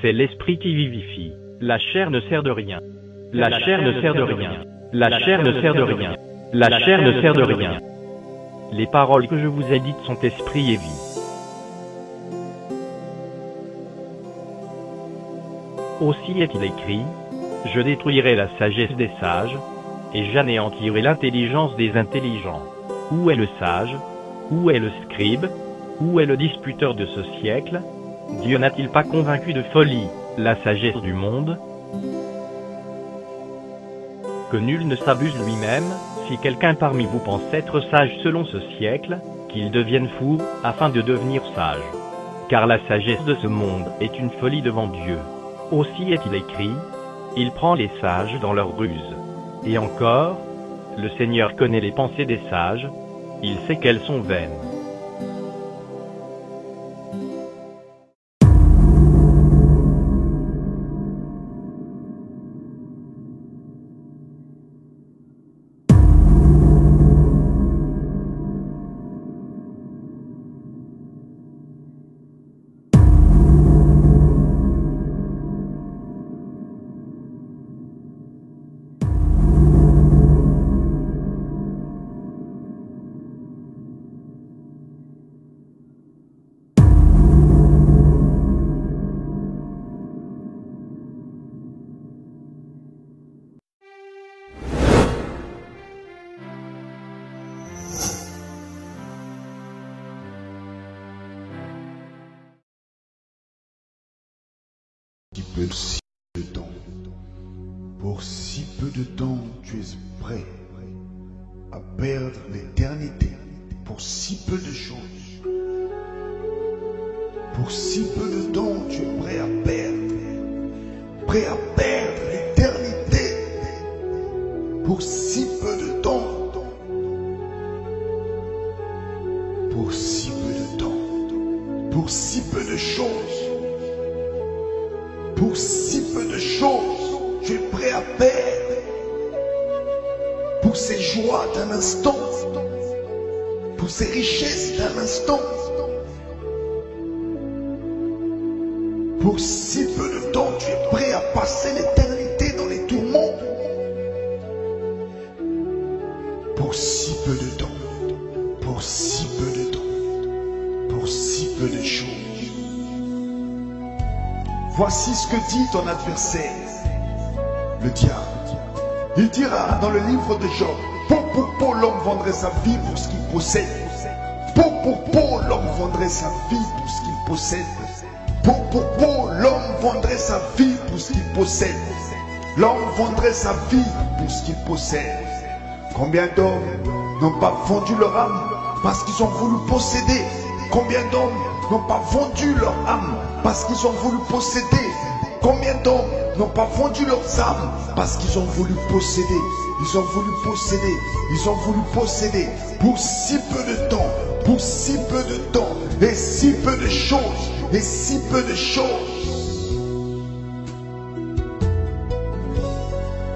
C'est l'esprit qui vivifie. La chair ne sert de rien. La chair ne sert de rien. La chair ne sert de rien. La chair ne sert de rien. Les paroles que je vous ai dites sont esprit et vie. Aussi est-il écrit, je détruirai la sagesse des sages, et j'anéantirai l'intelligence des intelligents. Où est le sage? Où est le scribe? Où est le disputeur de ce siècle? Dieu n'a-t-il pas convaincu de folie la sagesse du monde? Que nul ne s'abuse lui-même, si quelqu'un parmi vous pense être sage selon ce siècle, qu'il devienne fou, afin de devenir sage. Car la sagesse de ce monde est une folie devant Dieu. Aussi est-il écrit, il prend les sages dans leur ruse. Et encore, le Seigneur connaît les pensées des sages, il sait qu'elles sont vaines. Si peu de temps. Pour si peu de temps, tu es prêt à perdre l'éternité pour si peu de choses. Pour si peu de temps, tu es prêt à perdre l'éternité pour si peu de temps. Pour si peu de temps. Pour si peu de choses. Pour si peu de choses, tu es prêt à perdre. Pour ces joies d'un instant, pour ces richesses d'un instant. Pour si peu de temps, tu es prêt à passer l'éternité dans les tourments. Pour si peu de temps, pour si peu de temps, pour si peu de choses. Voici ce que dit ton adversaire, le diable. Il dira dans le livre de Job, pour l'homme vendrait sa vie pour ce qu'il possède. Pour l'homme vendrait sa vie pour ce qu'il possède. Pour l'homme vendrait sa vie pour ce qu'il possède. L'homme vendrait sa vie pour ce qu'il possède. Combien d'hommes n'ont pas vendu leur âme parce qu'ils ont voulu posséder? Combien d'hommes n'ont pas vendu leur âme parce qu'ils ont voulu posséder? Combien d'hommes n'ont pas vendu leurs âmes parce qu'ils ont voulu posséder? Ils ont voulu posséder, ils ont voulu posséder pour si peu de temps, pour si peu de temps, et si peu de choses, et si peu de choses.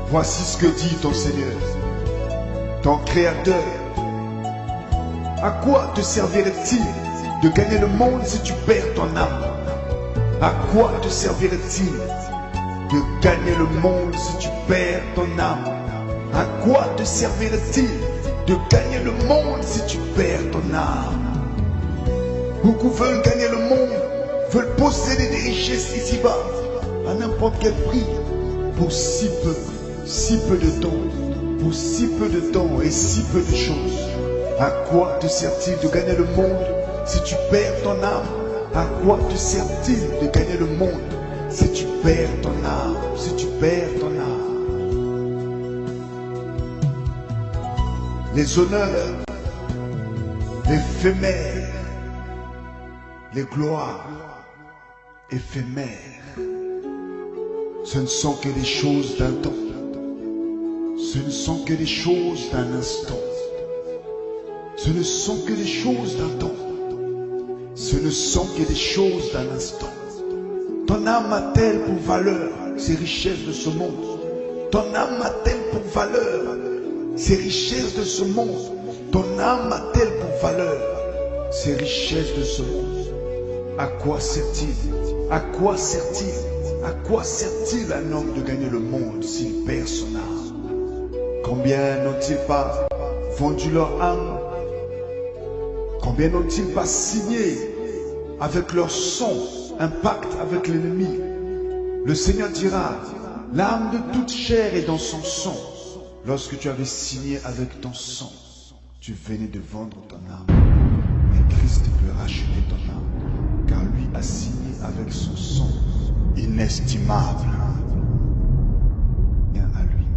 Voici ce que dit ton Seigneur, ton Créateur. À quoi te servirait-il de gagner le monde si tu perds ton âme? À quoi te servirait-il de gagner le monde si tu perds ton âme? À quoi te servirait-il de gagner le monde si tu perds ton âme? Beaucoup veulent gagner le monde, veulent posséder des richesses ici-bas, à n'importe quel prix, pour si peu de temps, pour si peu de temps et si peu de choses. À quoi te sert-il de gagner le monde si tu perds ton âme? À quoi te sert-il de gagner le monde si tu perds ton âme? Si tu perds ton âme. Les honneurs, l'éphémère, les gloires éphémères, ce ne sont que des choses d'un temps. Ce ne sont que des choses d'un instant. Ce ne sont que des choses d'un temps. Ce ne sont que des choses d'un instant. Ton âme a-t-elle pour valeur ces richesses de ce monde? Ton âme a-t-elle pour valeur ces richesses de ce monde? Ton âme a-t-elle pour valeur ces richesses de ce monde? À quoi sert-il? À quoi sert-il? À quoi sert-il un homme de gagner le monde s'il perd son âme? Combien n'ont-ils pas vendu leur âme? Combien n'ont-ils pas signé avec leur sang un pacte avec l'ennemi? Le Seigneur dira, l'âme de toute chair est dans son sang. Lorsque tu avais signé avec ton sang, tu venais de vendre ton âme. Mais Christ peut racheter ton âme, car lui a signé avec son sang inestimable. Viens à lui,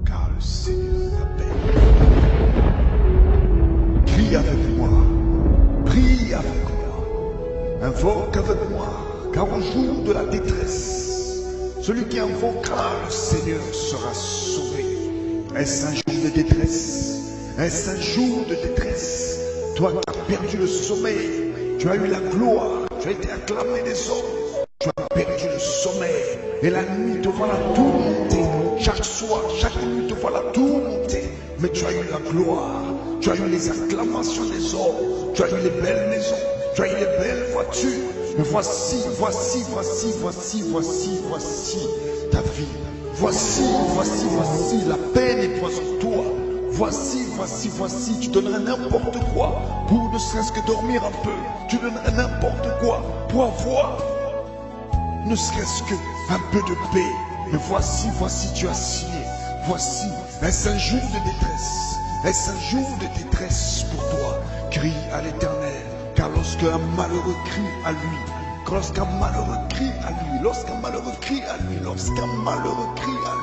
car le Seigneur t'appelle. Crie avec moi, prie avec moi, invoque avec moi, car au jour de la détresse, celui qui invoquera le Seigneur sera sauvé. Est-ce un jour de détresse? Est-ce un jour de détresse? Toi qui as perdu le sommeil, tu as eu la gloire, tu as été acclamé des hommes, tu as perdu le sommeil, et la nuit te voilà tourmentée. Chaque soir, chaque nuit te voilà tourmentée, mais tu as eu la gloire, tu as eu les acclamations des hommes, tu as eu les belles maisons, tu as eu les belles voitures. Mais voici ta vie. Voici la peine est toi sur toi. Voici, tu donnerais n'importe quoi pour ne serait-ce que dormir un peu. Tu donnerais n'importe quoi pour avoir ne serait-ce qu'un peu de paix. Mais voici, tu as signé. Voici, est-ce un jour de détresse? Est-ce un jour de détresse pour toi? Crie à l'Éternel, car lorsqu'un malheureux crie à lui, lorsqu'un malheureux crie à lui, lorsqu'un malheureux crie à lui, lorsqu'un malheureux crie à lui,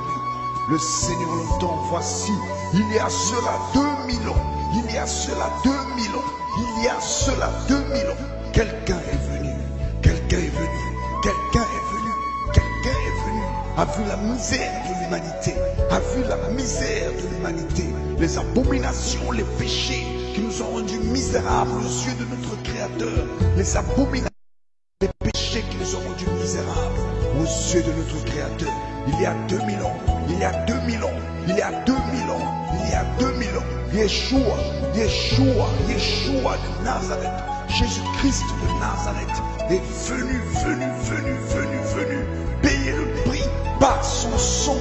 le Seigneur l'entend. Voici, il y a cela 2000 ans, il y a cela 2000 ans, il y a cela 2000 ans, quelqu'un est venu, quelqu'un est venu, quelqu'un est venu, quelqu'un est venu, a vu la misère de l'humanité, a vu la misère de l'humanité, les abominations, les péchés qui nous ont rendus misérables aux yeux de notre Créateur, les abominations, les péchés qui nous ont rendus misérables aux yeux de notre Créateur. Il y a 2000 ans, il y a 2000 ans, il y a 2000 ans, il y a 2000 ans, Yeshua de Nazareth, Jésus-Christ de Nazareth est venu, payer le prix par son sang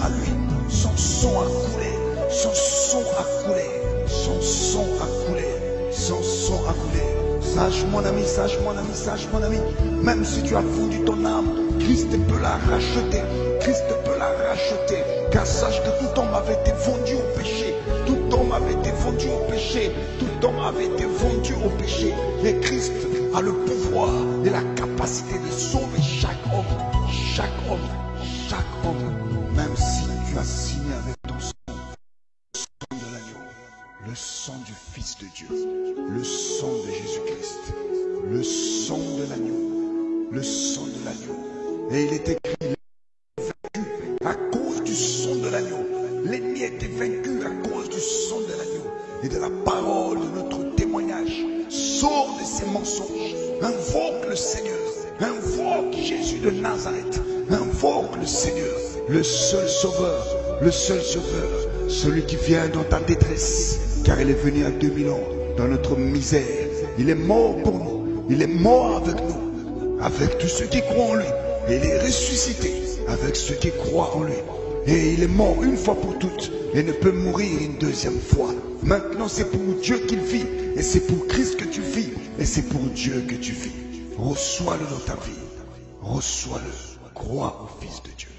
à lui, son sang a coulé, son sang a coulé, son sang a coulé, son sang a coulé. Sache mon ami, sache mon ami, sache mon ami, même si tu as vendu ton âme, Christ peut la racheter, Christ peut la racheter, car sache que tout homme avait été vendu au péché, tout homme avait été vendu au péché, tout homme avait été vendu au péché, mais Christ a le pouvoir et la capacité de sauver chaque homme, même si tu as signé avec ton sang, le sang de l'agneau, le sang du Fils de Dieu, le sang de Jésus-Christ, le sang de l'agneau, le sang de l'agneau. Et il est écrit, vaincu à cause du sang de l'agneau. L'ennemi était vaincu à cause du sang de l'agneau et de la parole de notre témoignage. Sors de ces mensonges, invoque le Seigneur, invoque Jésus de Nazareth, invoque le Seigneur, le seul sauveur, celui qui vient dans ta détresse, car il est venu à 2000 ans dans notre misère. Il est mort pour nous, il est mort avec nous, avec tous ceux qui croient en lui. Et il est ressuscité avec ceux qui croient en lui. Et il est mort une fois pour toutes et ne peut mourir une deuxième fois. Maintenant c'est pour Dieu qu'il vit, et c'est pour Christ que tu vis, et c'est pour Dieu que tu vis. Reçois-le dans ta vie, reçois-le, crois au Fils de Dieu.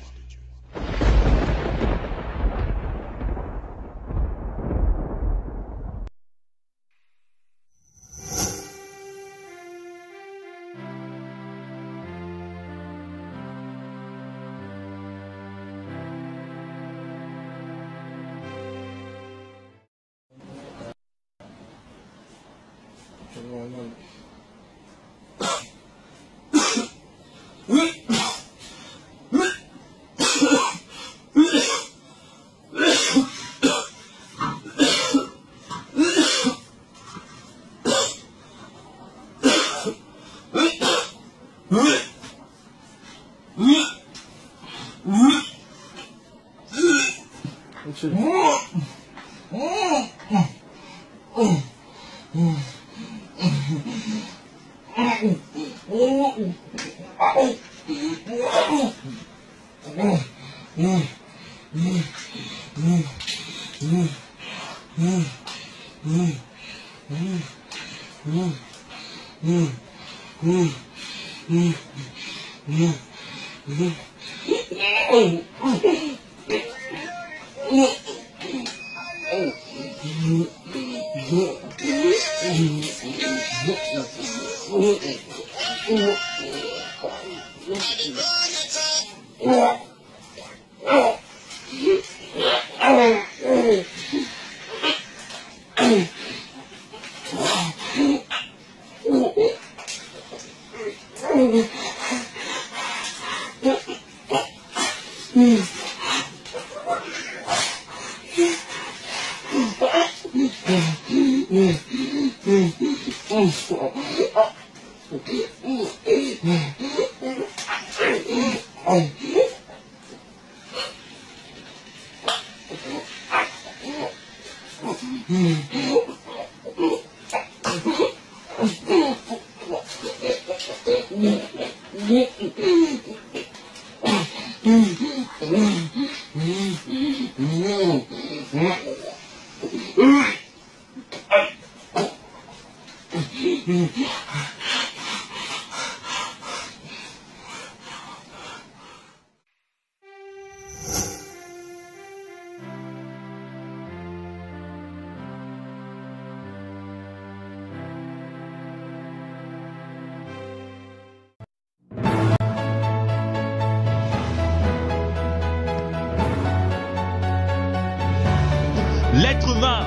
L'être humain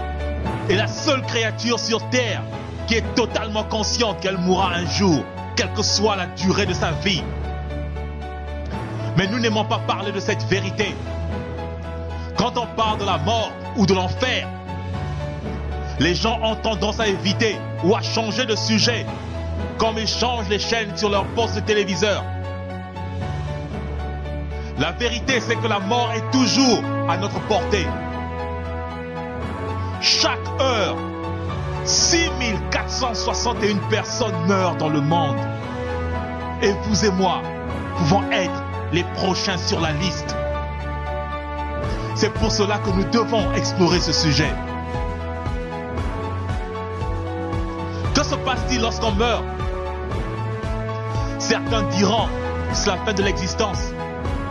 est la seule créature sur Terre qui est totalement consciente qu'elle mourra un jour, quelle que soit la durée de sa vie. Mais nous n'aimons pas parler de cette vérité. Quand on parle de la mort ou de l'enfer, les gens ont tendance à éviter ou à changer de sujet, comme ils changent les chaînes sur leur poste de téléviseur. La vérité, c'est que la mort est toujours à notre portée. Chaque heure, 6461 personnes meurent dans le monde. Et vous et moi pouvons être les prochains sur la liste. C'est pour cela que nous devons explorer ce sujet. Que se passe-t-il lorsqu'on meurt? Certains diront que c'est la fin de l'existence.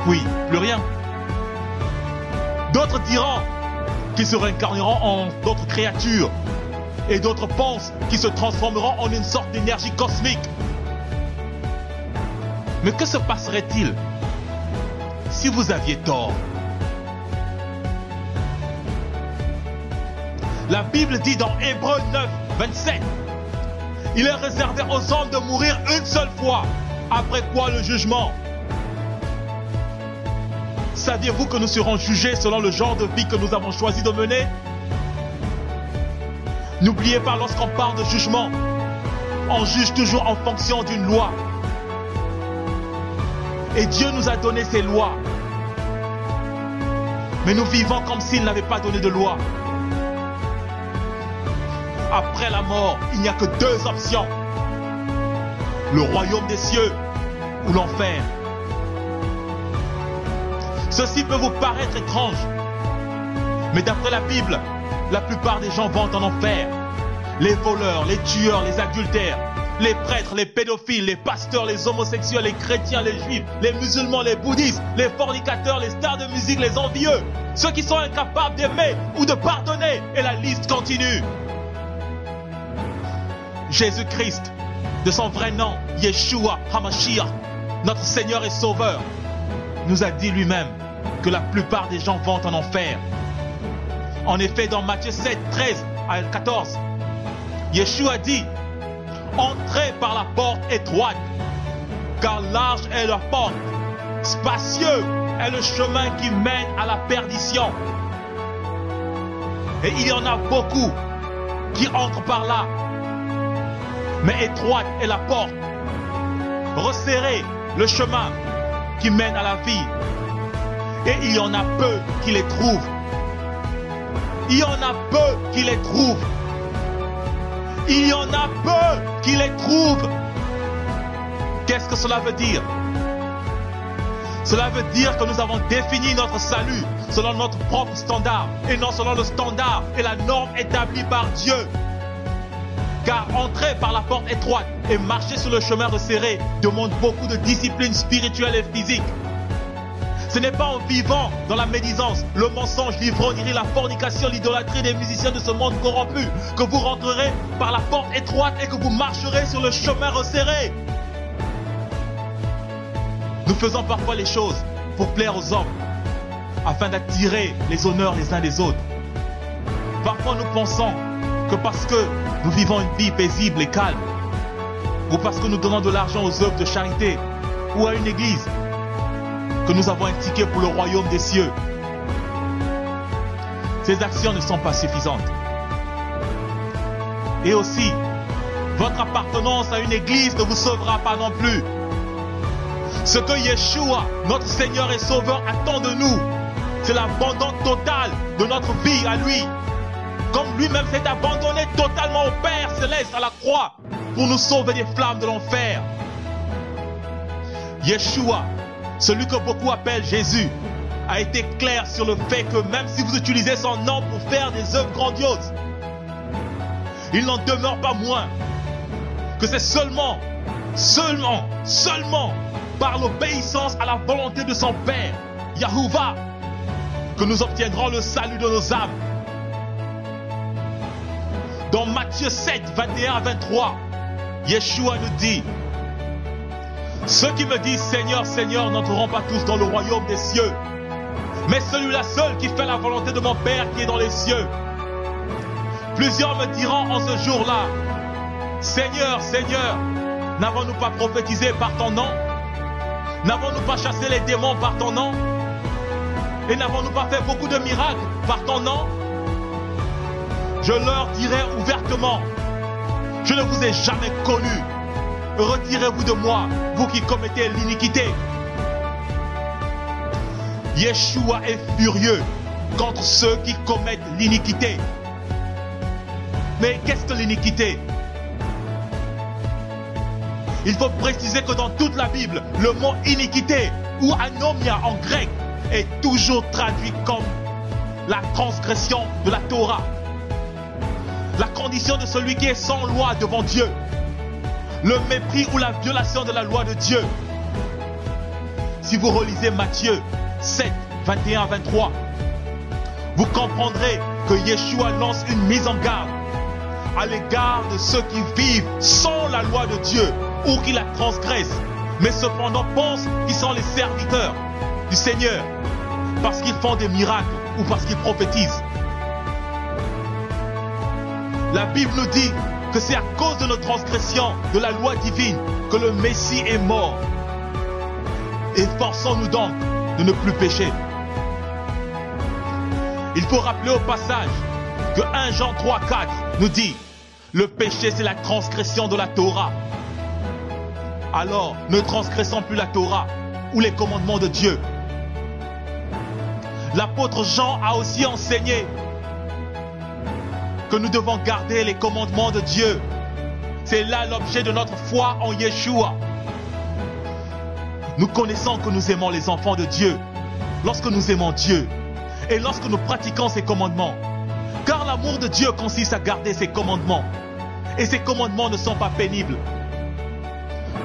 Oui, plus rien. D'autres diront qu'ils se réincarneront en d'autres créatures. Et d'autres pensent qu'ils se transformeront en une sorte d'énergie cosmique. Mais que se passerait-il si vous aviez tort? La Bible dit dans Hébreux 9, 27, il est réservé aux hommes de mourir une seule fois, après quoi le jugement. Saviez-vous que nous serons jugés selon le genre de vie que nous avons choisi de mener? N'oubliez pas, lorsqu'on parle de jugement, on juge toujours en fonction d'une loi. Et Dieu nous a donné ces lois. Mais nous vivons comme s'il n'avait pas donné de loi. Après la mort, il n'y a que deux options. Le royaume des cieux ou l'enfer. Ceci peut vous paraître étrange, mais d'après la Bible, la plupart des gens vont en enfer. Les voleurs, les tueurs, les adultères, les prêtres, les pédophiles, les pasteurs, les homosexuels, les chrétiens, les juifs, les musulmans, les bouddhistes, les fornicateurs, les stars de musique, les envieux, ceux qui sont incapables d'aimer ou de pardonner, et la liste continue. Jésus-Christ, de son vrai nom, Yeshua HaMashiach, notre Seigneur et Sauveur, nous a dit lui-même que la plupart des gens vont en enfer. En effet, dans Matthieu 7, 13 à 14, Yeshua dit: entrez par la porte étroite, car large est la porte, spacieux est le chemin qui mène à la perdition. Et il y en a beaucoup qui entrent par là. Mais étroite est la porte, resserré le chemin qui mène à la vie. Et il y en a peu qui les trouvent. Il y en a peu qui les trouvent. Il y en a peu qui les trouvent. Qu'est-ce que cela veut dire? Cela veut dire que nous avons défini notre salut selon notre propre standard et non selon le standard et la norme établie par Dieu. Car entrer par la porte étroite et marcher sur le chemin resserré demande beaucoup de discipline spirituelle et physique. Ce n'est pas en vivant dans la médisance, le mensonge, l'ivrognerie, la fornication, l'idolâtrie des musiciens de ce monde corrompu que vous rentrerez par la porte étroite et que vous marcherez sur le chemin resserré. Nous faisons parfois les choses pour plaire aux hommes, afin d'attirer les honneurs les uns des autres. Parfois nous pensons que parce que nous vivons une vie paisible et calme, ou parce que nous donnons de l'argent aux œuvres de charité, ou à une église, que nous avons un ticket pour le royaume des cieux. Ces actions ne sont pas suffisantes. Et aussi, votre appartenance à une église ne vous sauvera pas non plus. Ce que Yeshua, notre Seigneur et Sauveur, attend de nous, c'est l'abandon total de notre vie à lui. Comme lui-même s'est abandonné totalement au Père Céleste à la croix pour nous sauver des flammes de l'enfer. Yeshua, celui que beaucoup appellent Jésus, a été clair sur le fait que même si vous utilisez son nom pour faire des œuvres grandioses, il n'en demeure pas moins que c'est seulement par l'obéissance à la volonté de son Père, Yahuwah, que nous obtiendrons le salut de nos âmes. Dans Matthieu 7, 21 à 23, Yeshua nous dit: ceux qui me disent Seigneur, Seigneur n'entreront pas tous dans le royaume des cieux, mais celui-là seul qui fait la volonté de mon Père qui est dans les cieux. Plusieurs me diront en ce jour-là: Seigneur, Seigneur, n'avons-nous pas prophétisé par ton nom? N'avons-nous pas chassé les démons par ton nom? Et n'avons-nous pas fait beaucoup de miracles par ton nom? Je leur dirai ouvertement: je ne vous ai jamais connu. Retirez-vous de moi, vous qui commettez l'iniquité. Yeshua est furieux contre ceux qui commettent l'iniquité. Mais qu'est-ce que l'iniquité? Il faut préciser que dans toute la Bible, le mot iniquité ou anomia en grec est toujours traduit comme la transgression de la Torah. La condition de celui qui est sans loi devant Dieu. Le mépris ou la violation de la loi de Dieu. Si vous relisez Matthieu 7, 21 à 23, vous comprendrez que Yeshua lance une mise en garde à l'égard de ceux qui vivent sans la loi de Dieu ou qui la transgressent, mais cependant pensent qu'ils sont les serviteurs du Seigneur parce qu'ils font des miracles ou parce qu'ils prophétisent. La Bible nous dit que c'est à cause de nos transgressions de la loi divine que le Messie est mort. Efforçons-nous donc de ne plus pécher. Il faut rappeler au passage que 1 Jean 3, 4 nous dit: le péché c'est la transgression de la Torah. Alors ne transgressons plus la Torah ou les commandements de Dieu. L'apôtre Jean a aussi enseigné que nous devons garder les commandements de Dieu. C'est là l'objet de notre foi en Yeshua. Nous connaissons que nous aimons les enfants de Dieu lorsque nous aimons Dieu et lorsque nous pratiquons ses commandements. Car l'amour de Dieu consiste à garder ses commandements. Et ces commandements ne sont pas pénibles.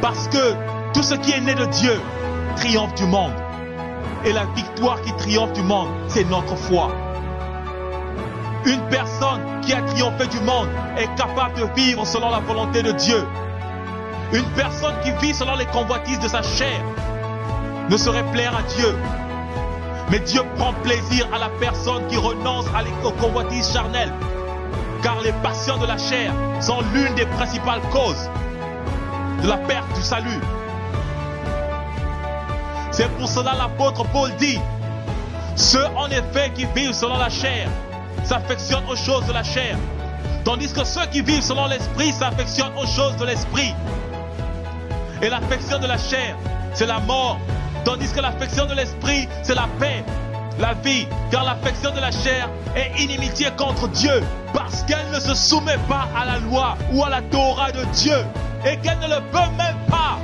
Parce que tout ce qui est né de Dieu triomphe du monde. Et la victoire qui triomphe du monde, c'est notre foi. Une personne qui a triomphé du monde est capable de vivre selon la volonté de Dieu. Une personne qui vit selon les convoitises de sa chair ne saurait plaire à Dieu. Mais Dieu prend plaisir à la personne qui renonce aux convoitises charnelles. Car les passions de la chair sont l'une des principales causes de la perte du salut. C'est pour cela l'apôtre Paul dit: ceux en effet qui vivent selon la chair s'affectionnent aux choses de la chair, tandis que ceux qui vivent selon l'esprit s'affectionnent aux choses de l'esprit. Et l'affection de la chair, c'est la mort, tandis que l'affection de l'esprit, c'est la paix, la vie, car l'affection de la chair est inimitié contre Dieu, parce qu'elle ne se soumet pas à la loi ou à la Torah de Dieu, et qu'elle ne le peut même pas.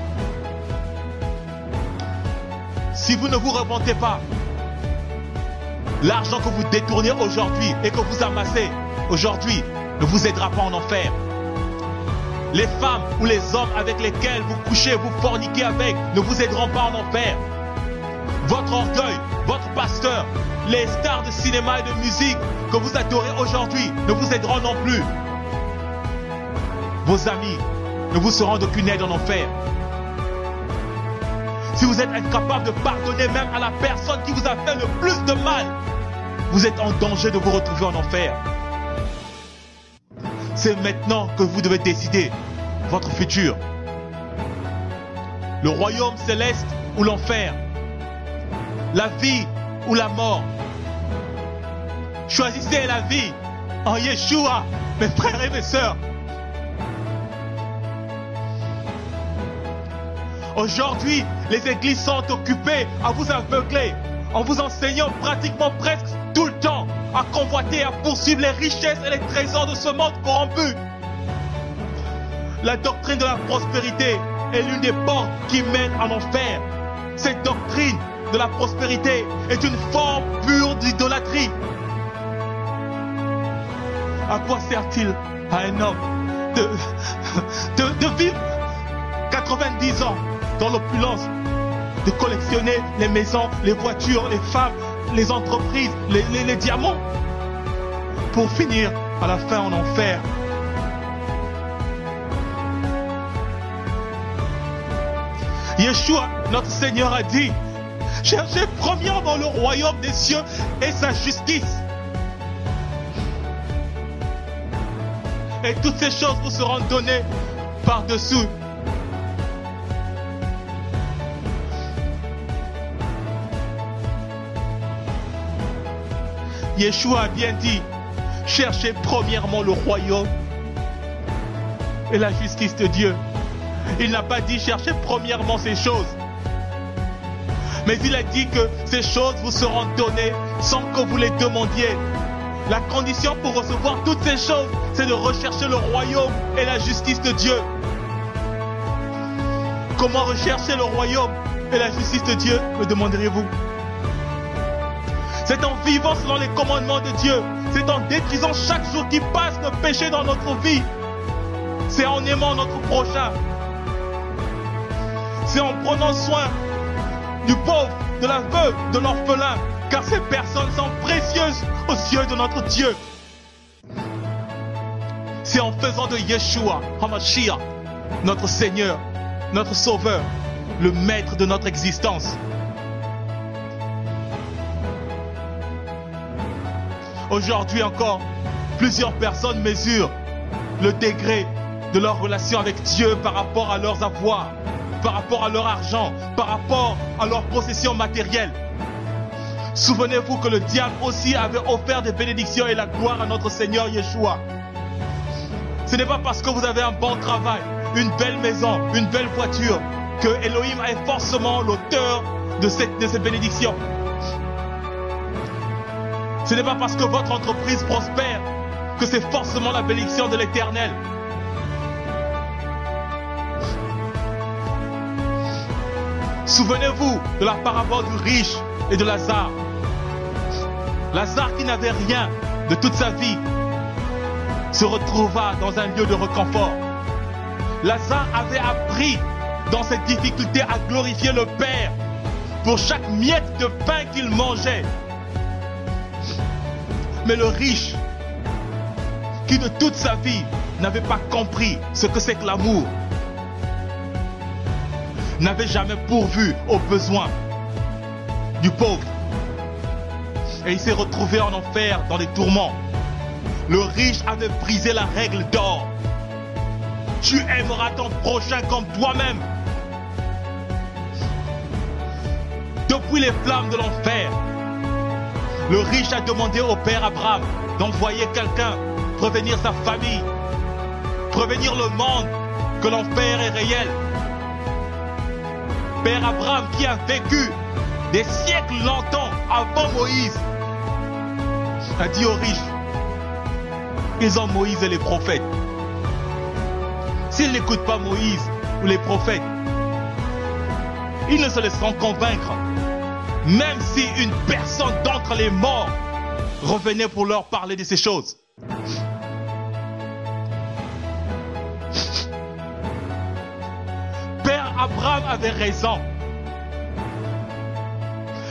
si vous ne vous repentez pas, l'argent que vous détournez aujourd'hui et que vous amassez aujourd'hui ne vous aidera pas en enfer. Les femmes ou les hommes avec lesquels vous couchez, vous forniquez avec, ne vous aideront pas en enfer. Votre orgueil, votre pasteur, les stars de cinéma et de musique que vous adorez aujourd'hui ne vous aideront non plus. Vos amis ne vous seront d'aucune aide en enfer. Si vous êtes incapable de pardonner même à la personne qui vous a fait le plus de mal, vous êtes en danger de vous retrouver en enfer. C'est maintenant que vous devez décider votre futur. Le royaume céleste ou l'enfer. La vie ou la mort. Choisissez la vie en Yeshua, mes frères et mes sœurs. Aujourd'hui, les églises sont occupées à vous aveugler, en vous enseignant pratiquement presque tout le temps à convoiter, à poursuivre les richesses et les trésors de ce monde corrompu. La doctrine de la prospérité est l'une des portes qui mènent en enfer. Cette doctrine de la prospérité est une forme pure d'idolâtrie. À quoi sert-il à un homme de vivre 90 ans dans l'opulence, de collectionner les maisons, les voitures, les femmes, les entreprises, les diamants, pour finir à la fin en enfer? Yeshua, notre Seigneur, a dit: cherchez premièrement le royaume des cieux et sa justice, et toutes ces choses vous seront données par-dessous. Yeshua a bien dit: cherchez premièrement le royaume et la justice de Dieu. Il n'a pas dit cherchez premièrement ces choses, mais il a dit que ces choses vous seront données sans que vous les demandiez. La condition pour recevoir toutes ces choses, c'est de rechercher le royaume et la justice de Dieu. Comment rechercher le royaume et la justice de Dieu, me demanderez-vous? C'est en vivant selon les commandements de Dieu. C'est en détruisant chaque jour qui passe le péché dans notre vie. C'est en aimant notre prochain. C'est en prenant soin du pauvre, de la veuve, de l'orphelin, car ces personnes sont précieuses aux yeux de notre Dieu. C'est en faisant de Yeshua HaMashiach notre Seigneur, notre Sauveur, le maître de notre existence. Aujourd'hui encore, plusieurs personnes mesurent le degré de leur relation avec Dieu par rapport à leurs avoirs, par rapport à leur argent, par rapport à leurs possessions matérielles. Souvenez-vous que le diable aussi avait offert des bénédictions et la gloire à notre Seigneur Yeshua. Ce n'est pas parce que vous avez un bon travail, une belle maison, une belle voiture, que Elohim est forcément l'auteur de ces bénédictions. Ce n'est pas parce que votre entreprise prospère que c'est forcément la bénédiction de l'Éternel. Souvenez-vous de la parabole du riche et de Lazare. Lazare, qui n'avait rien de toute sa vie, se retrouva dans un lieu de réconfort. Lazare avait appris dans cette difficulté à glorifier le Père pour chaque miette de pain qu'il mangeait. Mais le riche, qui de toute sa vie n'avait pas compris ce que c'est que l'amour, n'avait jamais pourvu aux besoins du pauvre. Et il s'est retrouvé en enfer dans les tourments. Le riche avait brisé la règle d'or. Tu aimeras ton prochain comme toi-même. Depuis les flammes de l'enfer, le riche a demandé au père Abraham d'envoyer quelqu'un prévenir sa famille, prévenir le monde que l'enfer est réel. Père Abraham, qui a vécu des siècles longtemps avant Moïse, a dit aux riches: ils ont Moïse et les prophètes. S'ils n'écoutent pas Moïse ou les prophètes, ils ne se laisseront convaincre même si une personne d'entre les morts revenait pour leur parler de ces choses. Père Abraham avait raison.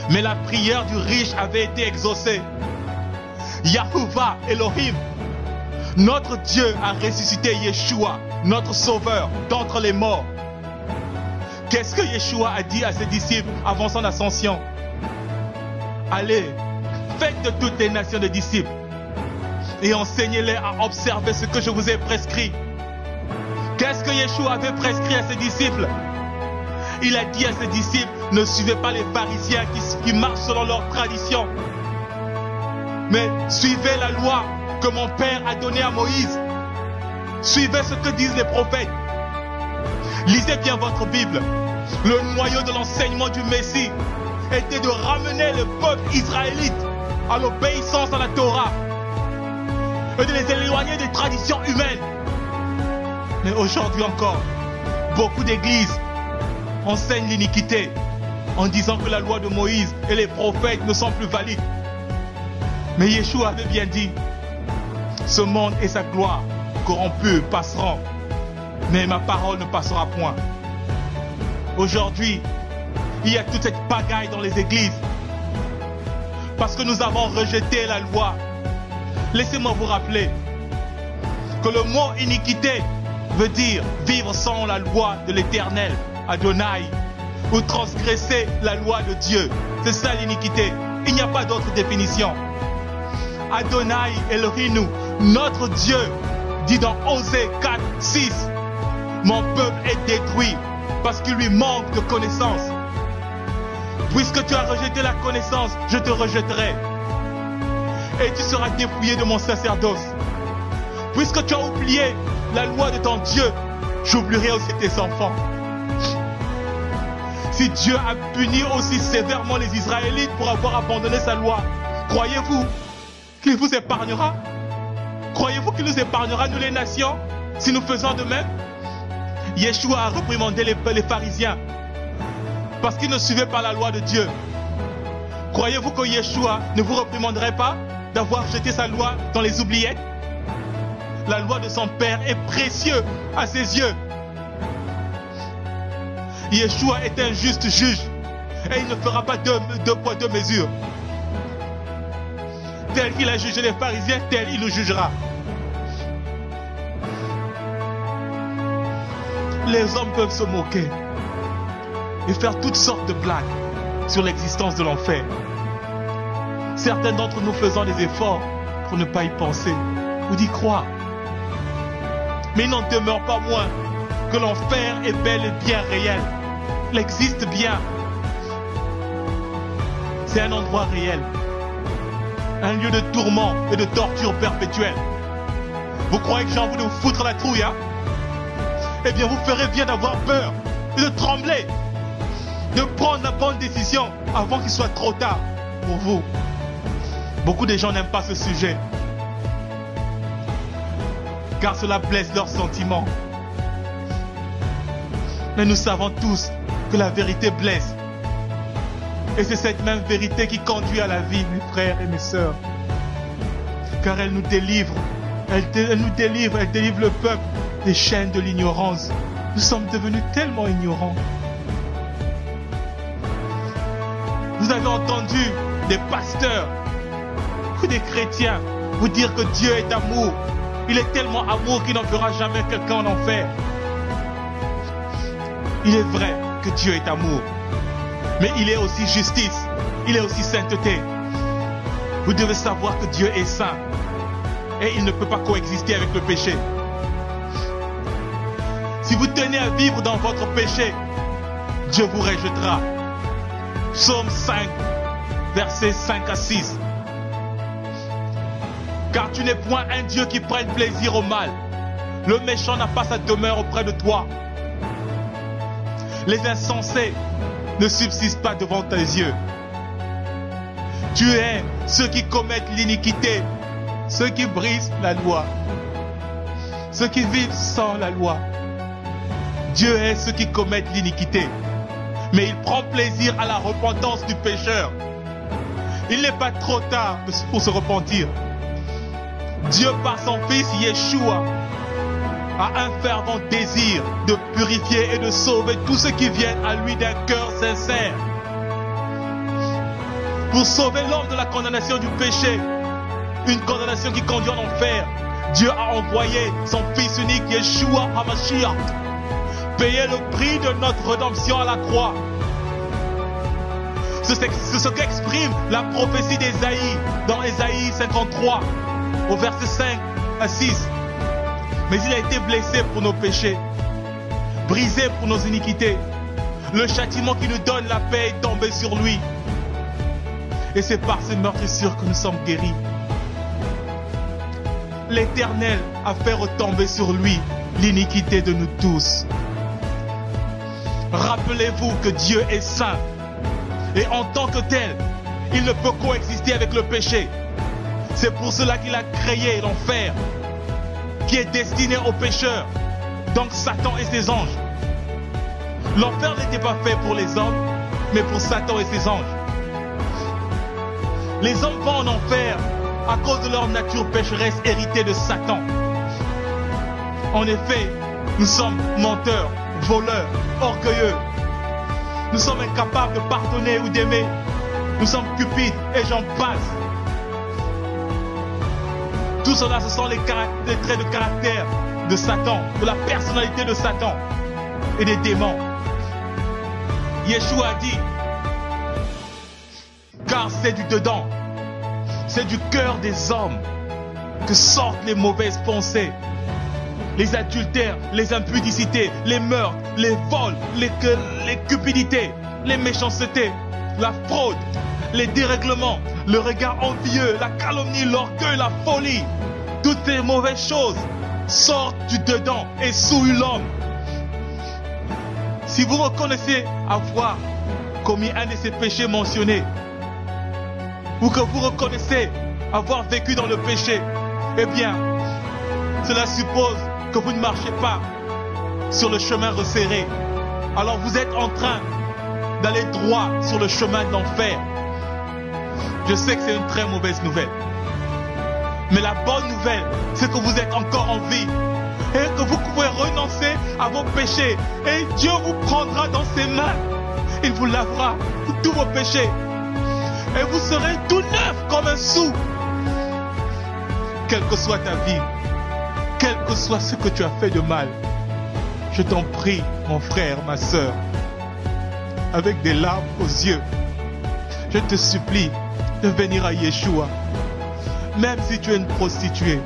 Mais la prière du riche avait été exaucée. Yahuwah Elohim, notre Dieu a ressuscité Yeshua, notre sauveur, d'entre les morts. Qu'est-ce que Yeshua a dit à ses disciples avant son ascension? Allez, faites de toutes les nations des disciples et enseignez-les à observer ce que je vous ai prescrit. Qu'est-ce que Yeshua avait prescrit à ses disciples? Il a dit à ses disciples, ne suivez pas les pharisiens qui marchent selon leur tradition, mais suivez la loi que mon Père a donnée à Moïse. Suivez ce que disent les prophètes. Lisez bien votre Bible. Le noyau de l'enseignement du Messie était de ramener le peuple israélite à l'obéissance à la Torah et de les éloigner des traditions humaines. Mais aujourd'hui encore, beaucoup d'églises enseignent l'iniquité en disant que la loi de Moïse et les prophètes ne sont plus valides. Mais Yeshua avait bien dit, ce monde et sa gloire corrompus passeront, mais ma parole ne passera point. Aujourd'hui, il y a toute cette pagaille dans les églises parce que nous avons rejeté la loi. Laissez-moi vous rappeler que le mot iniquité veut dire vivre sans la loi de l'Éternel, Adonai, ou transgresser la loi de Dieu. C'est ça l'iniquité. Il n'y a pas d'autre définition. Adonai Elohim, notre Dieu, dit dans Osée 4, 6, mon peuple est détruit parce qu'il lui manque de connaissance. Puisque tu as rejeté la connaissance, je te rejetterai. Et tu seras dépouillé de mon sacerdoce. Puisque tu as oublié la loi de ton Dieu, j'oublierai aussi tes enfants. Si Dieu a puni aussi sévèrement les Israélites pour avoir abandonné sa loi, croyez-vous qu'il vous épargnera? Croyez-vous qu'il nous épargnera, nous les nations, si nous faisons de même? Yeshua a réprimandé les pharisiens parce qu'ils ne suivaient pas la loi de Dieu. Croyez-vous que Yeshua ne vous réprimanderait pas d'avoir jeté sa loi dans les oubliettes? La loi de son Père est précieuse à ses yeux. Yeshua est un juste juge et il ne fera pas deux poids, deux mesures. Tel qu'il a jugé les pharisiens, tel il nous jugera. Les hommes peuvent se moquer et faire toutes sortes de blagues sur l'existence de l'enfer. Certains d'entre nous faisons des efforts pour ne pas y penser ou d'y croire. Mais il n'en demeure pas moins que l'enfer est bel et bien réel. Il existe bien. C'est un endroit réel. Un lieu de tourment et de torture perpétuelle. Vous croyez que j'ai envie de vous foutre la trouille, hein? Eh bien, vous ferez bien d'avoir peur et de trembler, de prendre la bonne décision avant qu'il soit trop tard pour vous. Beaucoup de gens n'aiment pas ce sujet, car cela blesse leurs sentiments. Mais nous savons tous que la vérité blesse. Et c'est cette même vérité qui conduit à la vie, mes frères et mes sœurs. Car elle nous délivre. Elle nous délivre, elle délivre le peuple des chaînes de l'ignorance. Nous sommes devenus tellement ignorants. Vous avez entendu des pasteurs ou des chrétiens vous dire que Dieu est amour. Il est tellement amour qu'il n'enverra jamais quelqu'un en enfer. Il est vrai que Dieu est amour. Mais il est aussi justice. Il est aussi sainteté. Vous devez savoir que Dieu est saint. Et il ne peut pas coexister avec le péché. Si vous tenez à vivre dans votre péché, Dieu vous rejettera. Psaume 5, versets 5 à 6. Car tu n'es point un Dieu qui prenne plaisir au mal. Le méchant n'a pas sa demeure auprès de toi. Les insensés ne subsistent pas devant tes yeux. Tu es ceux qui commettent l'iniquité, ceux qui brisent la loi, ceux qui vivent sans la loi. Dieu est ceux qui commettent l'iniquité. mais il prend plaisir à la repentance du pécheur. Il n'est pas trop tard pour se repentir. Dieu, par son Fils Yeshua, a un fervent désir de purifier et de sauver tous ceux qui viennent à lui d'un cœur sincère. Pour sauver l'homme de la condamnation du péché, une condamnation qui conduit en enfer, Dieu a envoyé son Fils unique Yeshua HaMashiach payer le prix de notre rédemption à la croix. C'est ce qu'exprime la prophétie d'Ésaïe dans Ésaïe 53 au verset 5 à 6. Mais il a été blessé pour nos péchés, brisé pour nos iniquités. Le châtiment qui nous donne la paix est tombé sur lui. Et c'est par ces meurtrissures que nous sommes guéris. L'Éternel a fait retomber sur lui l'iniquité de nous tous. Rappelez-vous que Dieu est saint. Et en tant que tel, il ne peut coexister avec le péché. C'est pour cela qu'il a créé l'enfer, qui est destiné aux pécheurs, donc Satan et ses anges. L'enfer n'était pas fait pour les hommes, mais pour Satan et ses anges. Les hommes vont en enfer à cause de leur nature pécheresse héritée de Satan. En effet, nous sommes menteurs, voleurs, orgueilleux. Nous sommes incapables de pardonner ou d'aimer. Nous sommes cupides et j'en passe. Tout cela, ce sont les traits de caractère de Satan, de la personnalité de Satan et des démons. Yeshua a dit, car c'est du dedans, c'est du cœur des hommes que sortent les mauvaises pensées, les adultères, les impudicités, les meurtres, les vols, les cupidités, les méchancetés, la fraude, les dérèglements, le regard envieux, la calomnie, l'orgueil, la folie. Toutes ces mauvaises choses sortent du dedans et souillent l'homme. Si vous reconnaissez avoir commis un de ces péchés mentionnés, ou que vous reconnaissez avoir vécu dans le péché, eh bien, cela suppose que vous ne marchez pas sur le chemin resserré. Alors vous êtes en train d'aller droit sur le chemin de l'enfer. Je sais que c'est une très mauvaise nouvelle. Mais la bonne nouvelle, c'est que vous êtes encore en vie et que vous pouvez renoncer à vos péchés. Et Dieu vous prendra dans ses mains. Il vous lavera de tous vos péchés. Et vous serez tout neuf comme un sou. Quelle que soit ta vie, quel que soit ce que tu as fait de mal, je t'en prie, mon frère, ma sœur, avec des larmes aux yeux, je te supplie de venir à Yeshua. Même si tu es une prostituée,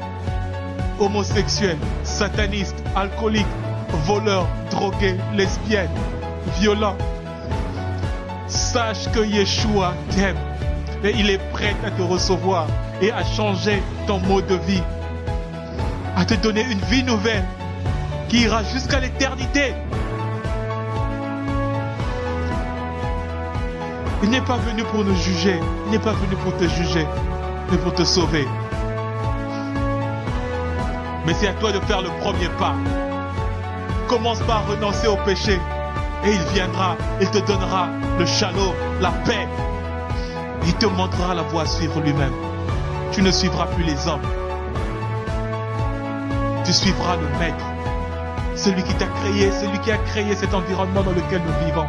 homosexuelle, sataniste, alcoolique, voleur, drogué, lesbienne, violent, sache que Yeshua t'aime et il est prêt à te recevoir et à changer ton mode de vie, à te donner une vie nouvelle qui ira jusqu'à l'éternité. Il n'est pas venu pour nous juger, il n'est pas venu pour te juger, mais pour te sauver. Mais c'est à toi de faire le premier pas. Commence par renoncer au péché et il viendra, il te donnera le shalom, la paix. Il te montrera la voie à suivre lui-même. Tu ne suivras plus les hommes. Tu suivras le Maître, celui qui t'a créé, celui qui a créé cet environnement dans lequel nous vivons.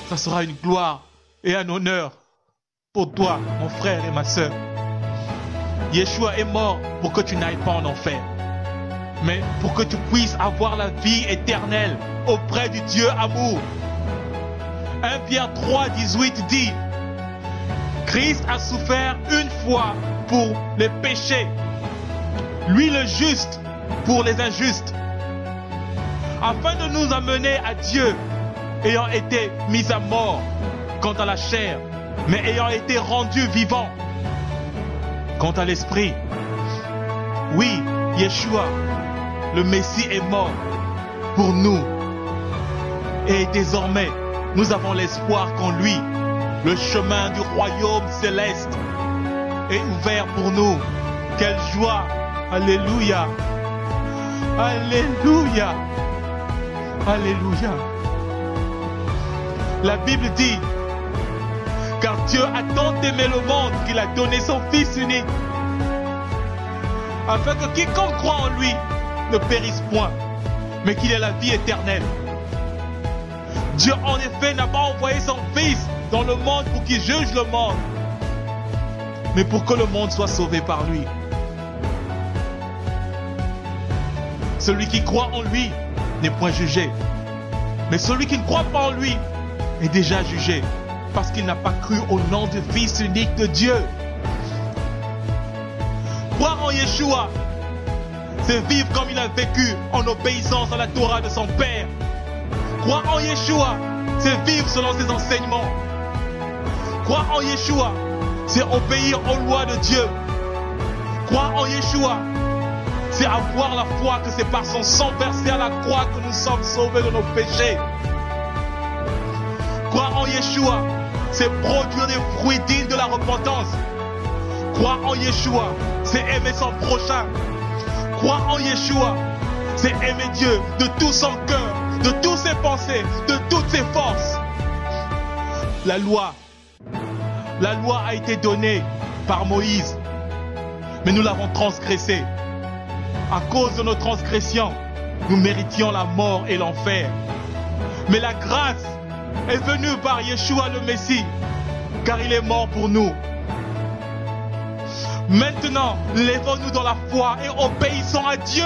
Ça sera une gloire et un honneur pour toi, mon frère et ma sœur. Yeshua est mort pour que tu n'ailles pas en enfer, mais pour que tu puisses avoir la vie éternelle auprès du Dieu amour. 1 Pierre 3, 18 dit, Christ a souffert une fois pour les péchés, lui le juste pour les injustes, afin de nous amener à Dieu, ayant été mis à mort quant à la chair, mais ayant été rendu vivant quant à l'esprit. Oui, Yeshua, le Messie est mort pour nous. Et désormais, nous avons l'espoir qu'en lui, le chemin du royaume céleste est ouvert pour nous. Quelle joie! Alléluia! Alléluia! Alléluia! La Bible dit, car Dieu a tant aimé le monde qu'il a donné son Fils unique, afin que quiconque croit en lui ne périsse point, mais qu'il ait la vie éternelle. Dieu en effet n'a pas envoyé son Fils dans le monde pour qu'il juge le monde, mais pour que le monde soit sauvé par lui. Celui qui croit en lui n'est point jugé, mais celui qui ne croit pas en lui est déjà jugé, parce qu'il n'a pas cru au nom du Fils unique de Dieu. Croire en Yeshua, c'est vivre comme il a vécu en obéissance à la Torah de son Père. Croire en Yeshua, c'est vivre selon ses enseignements. Croire en Yeshua, c'est obéir aux lois de Dieu. Croire en Yeshua, c'est avoir la foi que c'est par son sang versé à la croix que nous sommes sauvés de nos péchés. Croire en Yeshua, c'est produire des fruits dignes de la repentance. Croire en Yeshua, c'est aimer son prochain. Croire en Yeshua, c'est aimer Dieu de tout son cœur, de toutes ses pensées, de toutes ses forces. La loi a été donnée par Moïse, mais nous l'avons transgressée. À cause de nos transgressions, nous méritions la mort et l'enfer. Mais la grâce est venue par Yeshua le Messie, car il est mort pour nous. Maintenant, lèvons-nous dans la foi et obéissons à Dieu.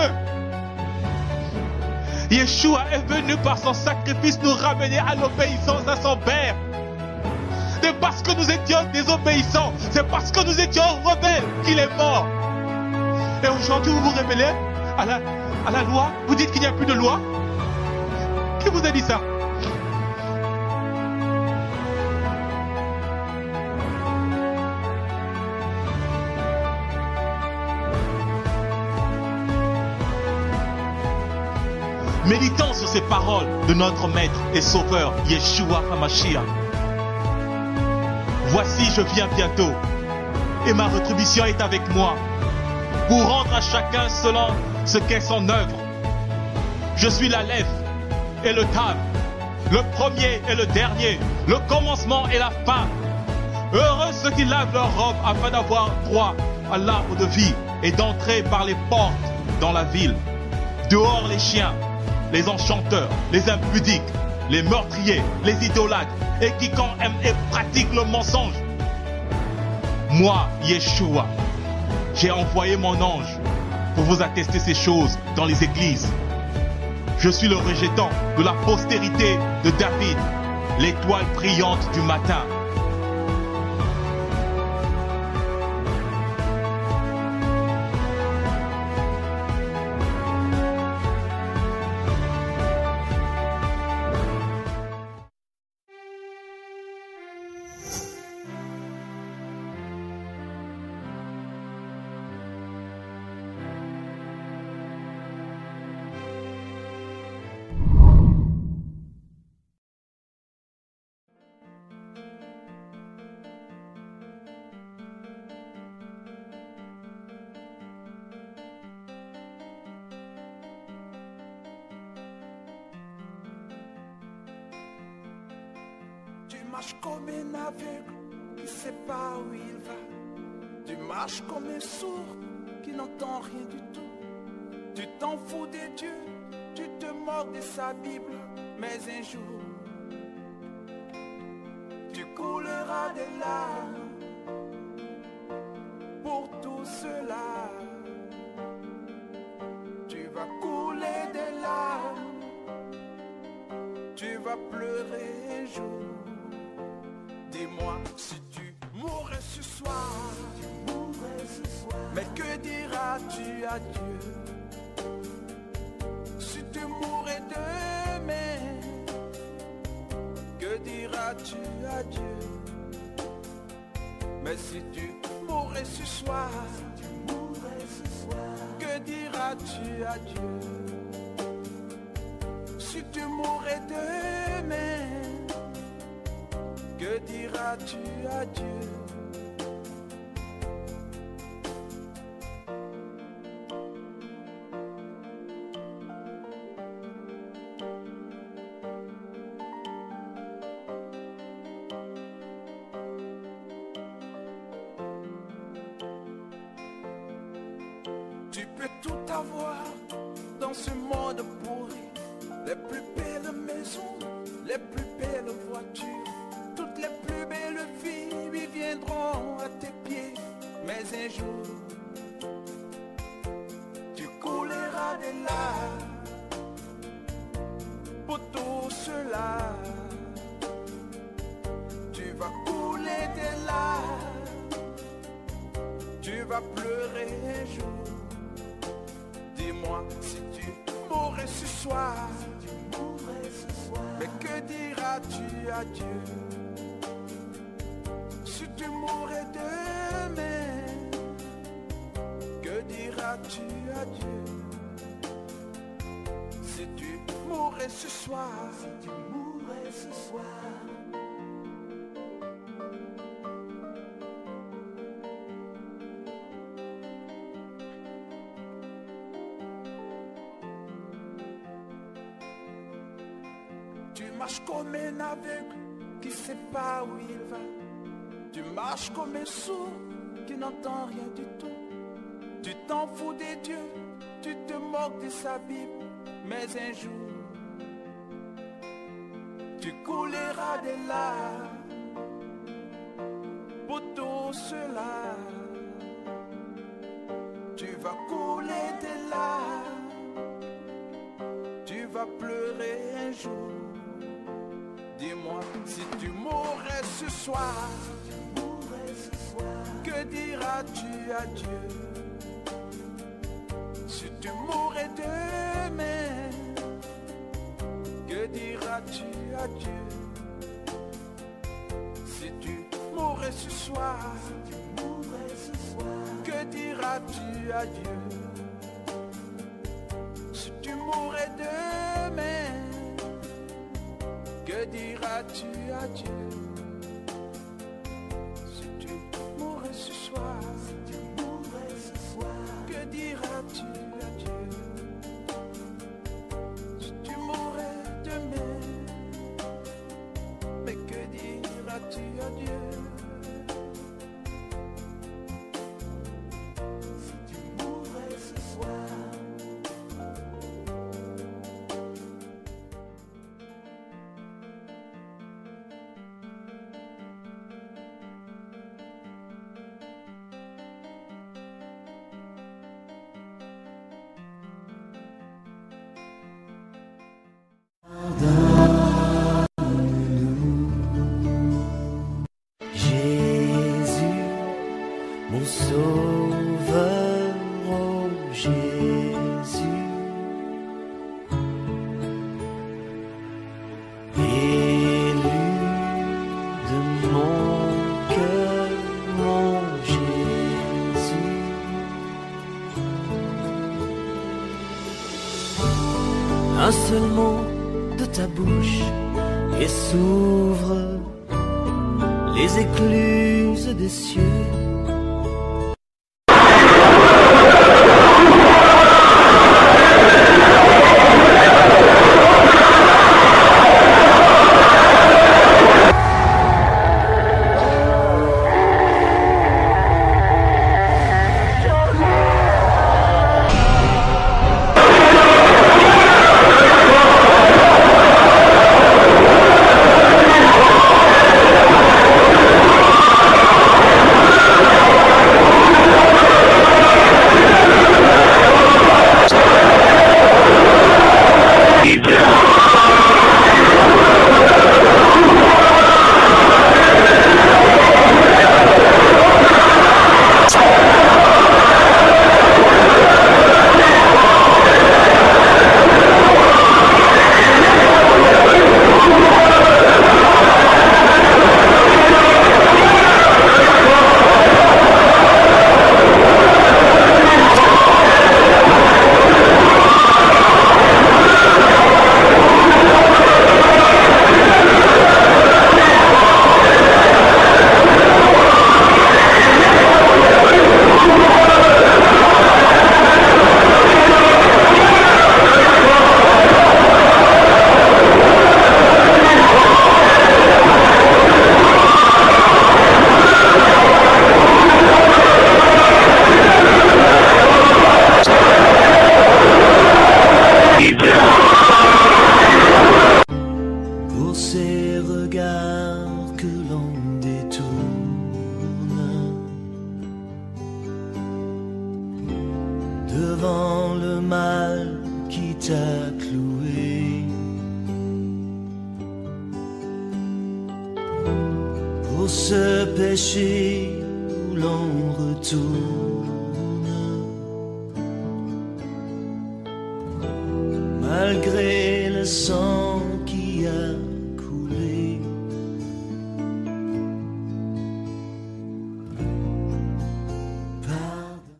Yeshua est venu par son sacrifice nous ramener à l'obéissance à son Père. C'est parce que nous étions désobéissants, c'est parce que nous étions rebelles qu'il est mort. Et aujourd'hui, vous vous révélez à la loi. Vous dites qu'il n'y a plus de loi. Qui vous a dit ça? Méditons sur ces paroles de notre Maître et Sauveur, Yeshua HaMashiach. Voici, je viens bientôt, et ma rétribution est avec moi, pour rendre à chacun selon ce qu'est son œuvre. Je suis l'Aleph et le Tav, le premier et le dernier, le commencement et la fin. Heureux ceux qui lavent leurs robes afin d'avoir droit à l'arbre de vie et d'entrer par les portes dans la ville. Dehors les chiens, les enchanteurs, les impudiques, les meurtriers, les idolâtres et quiconque aime et pratique le mensonge. Moi, Yeshua, j'ai envoyé mon ange pour vous attester ces choses dans les églises. Je suis le rejetant de la postérité de David, l'étoile brillante du matin. Tu marches comme un aveugle qui ne sait pas où il va. Tu marches comme un sourd qui n'entend rien du tout. Tu t'en fous de Dieu, tu te moques de sa Bible. Mais un jour, tu couleras des larmes pour tout cela. Tu vas couler des larmes, tu vas pleurer un jour. Dis-moi si tu mourrais ce soir, mais que diras-tu à Dieu? Si tu mourrais demain, que diras-tu à Dieu? Mais si tu mourrais ce soir, que diras-tu à Dieu? Si tu mourrais demain, que diras-tu à Dieu? peux tout avoir dans ce monde pourri. Les plus belles maisons, les plus belles voitures, toutes les plus belles filles viendront à tes pieds. Mais un jour, tu couleras des larmes pour tout cela. Tu vas couler des larmes, tu vas pleurer un jour. Dis-moi si tu mourrais ce soir, mais que diras-tu à Dieu? Si tu mourrais demain, que diras-tu à Dieu? Si tu mourrais ce soir, tu marches comme un aveugle qui sait pas où il va. Tu marches comme un sourd qui n'entend rien du tout. Tu t'en fous des dieux, tu te moques de sa Bible. Mais un jour, tu couleras des larmes pour tout cela. Tu vas couler des larmes, tu vas pleurer un jour. Dis-moi si tu mourrais ce soir, que diras-tu à Dieu? Si tu mourrais demain, que diras-tu à Dieu? Si tu mourrais ce soir, que diras-tu à Dieu? Si tu mourrais demain, que diras-tu à Dieu? Si tu mourrais ce soir, que diras-tu à Dieu? Si tu mourrais demain, mais que diras-tu à Dieu? Si tu mourrais ce soir. Jésus, mon sauveur, oh Jésus, élu de mon cœur, mon Jésus. Un seul mot de ta bouche et s'ouvre les écluses des cieux. pour ces regards que l'on détourne devant le mal qui t'a cloué, pour ce péché où l'on retourne malgré le sang qui a coulé. Pardon.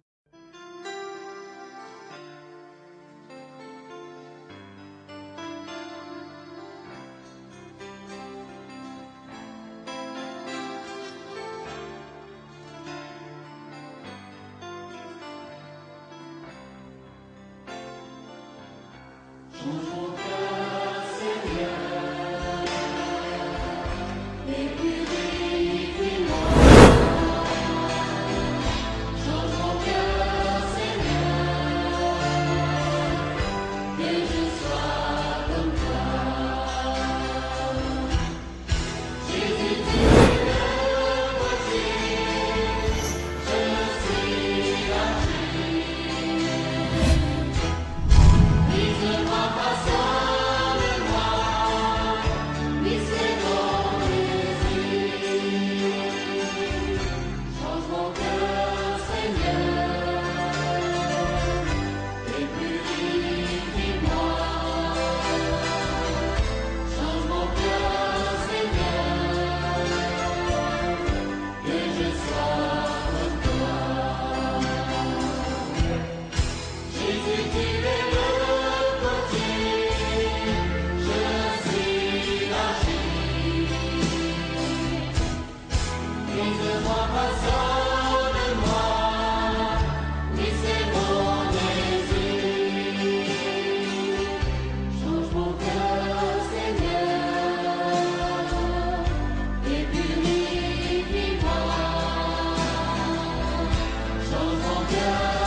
Change mon cœur.